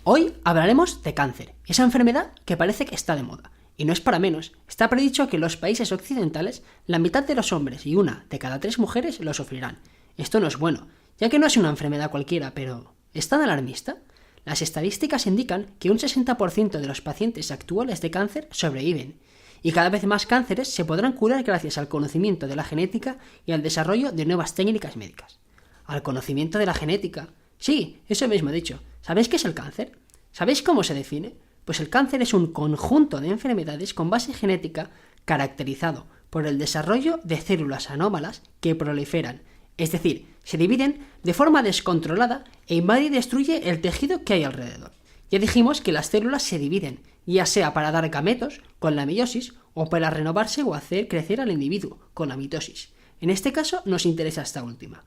Hoy hablaremos de cáncer, esa enfermedad que parece que está de moda. Y no es para menos, está predicho que en los países occidentales la mitad de los hombres y una de cada 3 mujeres lo sufrirán. Esto no es bueno, ya que no es una enfermedad cualquiera, pero ¿es tan alarmista? Las estadísticas indican que un 60% de los pacientes actuales de cáncer sobreviven, y cada vez más cánceres se podrán curar gracias al conocimiento de la genética y al desarrollo de nuevas técnicas médicas. ¿Al conocimiento de la genética? Sí, eso mismo he dicho. ¿Sabéis qué es el cáncer? ¿Sabéis cómo se define? Pues el cáncer es un conjunto de enfermedades con base genética caracterizado por el desarrollo de células anómalas que proliferan, es decir, se dividen de forma descontrolada e invade y destruye el tejido que hay alrededor. Ya dijimos que las células se dividen, ya sea para dar gametos, con la meiosis, o para renovarse o hacer crecer al individuo, con la mitosis. En este caso nos interesa esta última.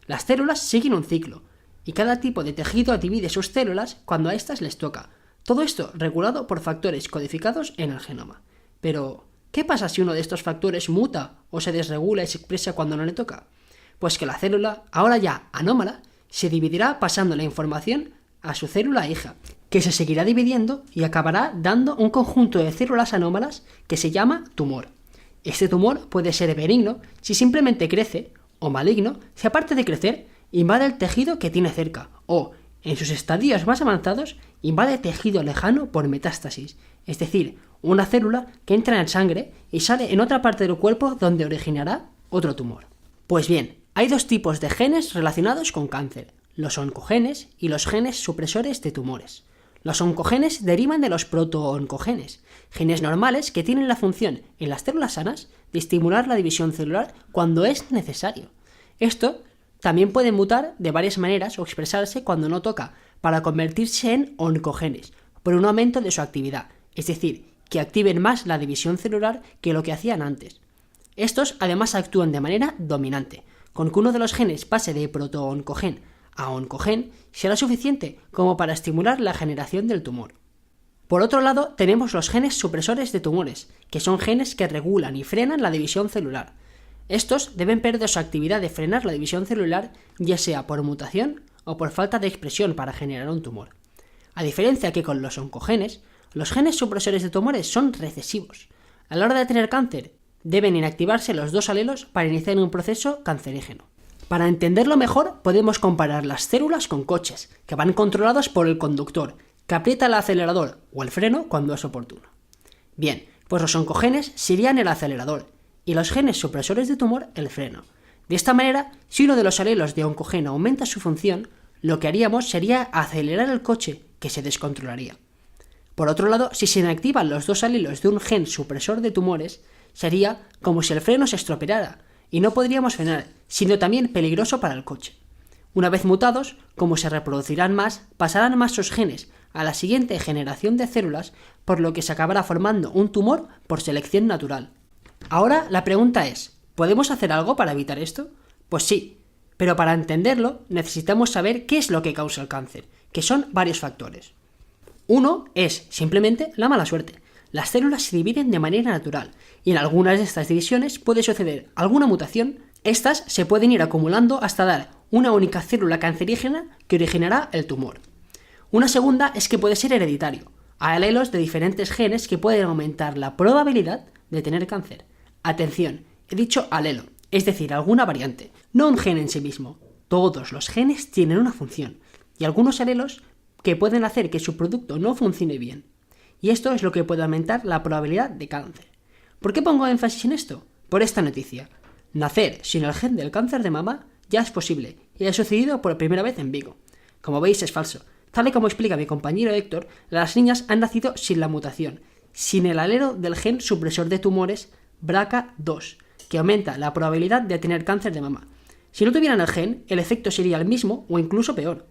Las células siguen un ciclo, y cada tipo de tejido divide sus células cuando a éstas les toca. Todo esto regulado por factores codificados en el genoma. Pero, ¿qué pasa si uno de estos factores muta o se desregula y se expresa cuando no le toca? Pues que la célula, ahora ya anómala, se dividirá pasando la información a su célula hija, que se seguirá dividiendo y acabará dando un conjunto de células anómalas que se llama tumor. Este tumor puede ser benigno si simplemente crece, o maligno si aparte de crecer, invade el tejido que tiene cerca, o, en sus estadios más avanzados, invade tejido lejano por metástasis, es decir, una célula que entra en sangre y sale en otra parte del cuerpo donde originará otro tumor. Pues bien, hay dos tipos de genes relacionados con cáncer, los oncogenes y los genes supresores de tumores. Los oncogenes derivan de los protooncogenes, genes normales que tienen la función en las células sanas de estimular la división celular cuando es necesario. Esto también puede mutar de varias maneras o expresarse cuando no toca, para convertirse en oncogenes, por un aumento de su actividad, es decir, que activen más la división celular que lo que hacían antes. Estos además actúan de manera dominante. Con que uno de los genes pase de protooncogen a oncogen será suficiente como para estimular la generación del tumor. Por otro lado, tenemos los genes supresores de tumores, que son genes que regulan y frenan la división celular. Estos deben perder su actividad de frenar la división celular, ya sea por mutación o por falta de expresión para generar un tumor. A diferencia que con los oncogenes, los genes supresores de tumores son recesivos. A la hora de tener cáncer, deben inactivarse los dos alelos para iniciar un proceso cancerígeno. Para entenderlo mejor, podemos comparar las células con coches, que van controlados por el conductor, que aprieta el acelerador o el freno cuando es oportuno. Bien, pues los oncogenes serían el acelerador, y los genes supresores de tumor el freno. De esta manera, si uno de los alelos de oncogen aumenta su función, lo que haríamos sería acelerar el coche, que se descontrolaría. Por otro lado, si se inactivan los dos alelos de un gen supresor de tumores, sería como si el freno se estropeara, y no podríamos frenar, siendo también peligroso para el coche. Una vez mutados, como se reproducirán más, pasarán más sus genes a la siguiente generación de células, por lo que se acabará formando un tumor por selección natural. Ahora la pregunta es, ¿podemos hacer algo para evitar esto? Pues sí, pero para entenderlo necesitamos saber qué es lo que causa el cáncer, que son varios factores. Uno es, simplemente, la mala suerte. Las células se dividen de manera natural, y en algunas de estas divisiones puede suceder alguna mutación. Estas se pueden ir acumulando hasta dar una única célula cancerígena que originará el tumor. Una segunda es que puede ser hereditario. Hay alelos de diferentes genes que pueden aumentar la probabilidad de tener cáncer. Atención, he dicho alelo, es decir, alguna variante, no un gen en sí mismo. Todos los genes tienen una función, y algunos alelos que pueden hacer que su producto no funcione bien. Y esto es lo que puede aumentar la probabilidad de cáncer. ¿Por qué pongo énfasis en esto? Por esta noticia. Nacer sin el gen del cáncer de mama ya es posible, y ha sucedido por primera vez en Vigo. Como veis, es falso. Tal y como explica mi compañero Héctor, las niñas han nacido sin la mutación, sin el alelo del gen supresor de tumores BRCA2, que aumenta la probabilidad de tener cáncer de mama. Si no tuvieran el gen, el efecto sería el mismo o incluso peor.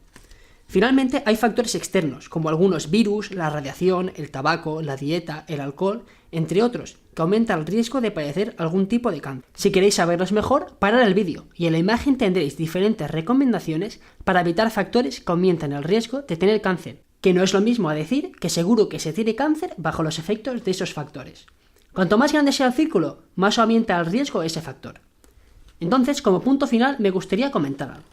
Finalmente, hay factores externos, como algunos virus, la radiación, el tabaco, la dieta, el alcohol, entre otros, que aumentan el riesgo de padecer algún tipo de cáncer. Si queréis saberlos mejor, parad el vídeo y en la imagen tendréis diferentes recomendaciones para evitar factores que aumentan el riesgo de tener cáncer, que no es lo mismo a decir que seguro que se tiene cáncer bajo los efectos de esos factores. Cuanto más grande sea el círculo, más aumenta el riesgo ese factor. Entonces, como punto final, me gustaría comentar algo.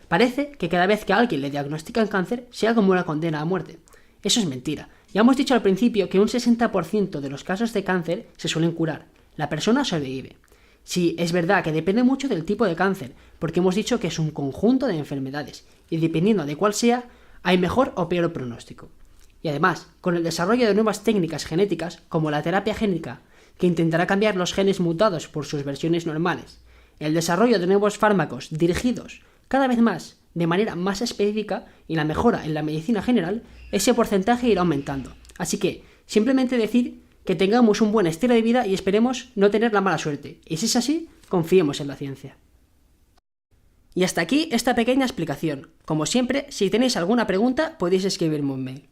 Parece que cada vez que a alguien le diagnostican cáncer, sea como una condena a muerte. Eso es mentira. Ya hemos dicho al principio que un 60% de los casos de cáncer se suelen curar. La persona sobrevive. Sí, es verdad que depende mucho del tipo de cáncer, porque hemos dicho que es un conjunto de enfermedades, y dependiendo de cuál sea, hay mejor o peor pronóstico. Y además, con el desarrollo de nuevas técnicas genéticas, como la terapia génica, que intentará cambiar los genes mutados por sus versiones normales, el desarrollo de nuevos fármacos dirigidos cada vez más de manera más específica y la mejora en la medicina general, ese porcentaje irá aumentando. Así que, simplemente decir que tengamos un buen estilo de vida y esperemos no tener la mala suerte. Y si es así, confiemos en la ciencia. Y hasta aquí esta pequeña explicación. Como siempre, si tenéis alguna pregunta, podéis escribirme un mail.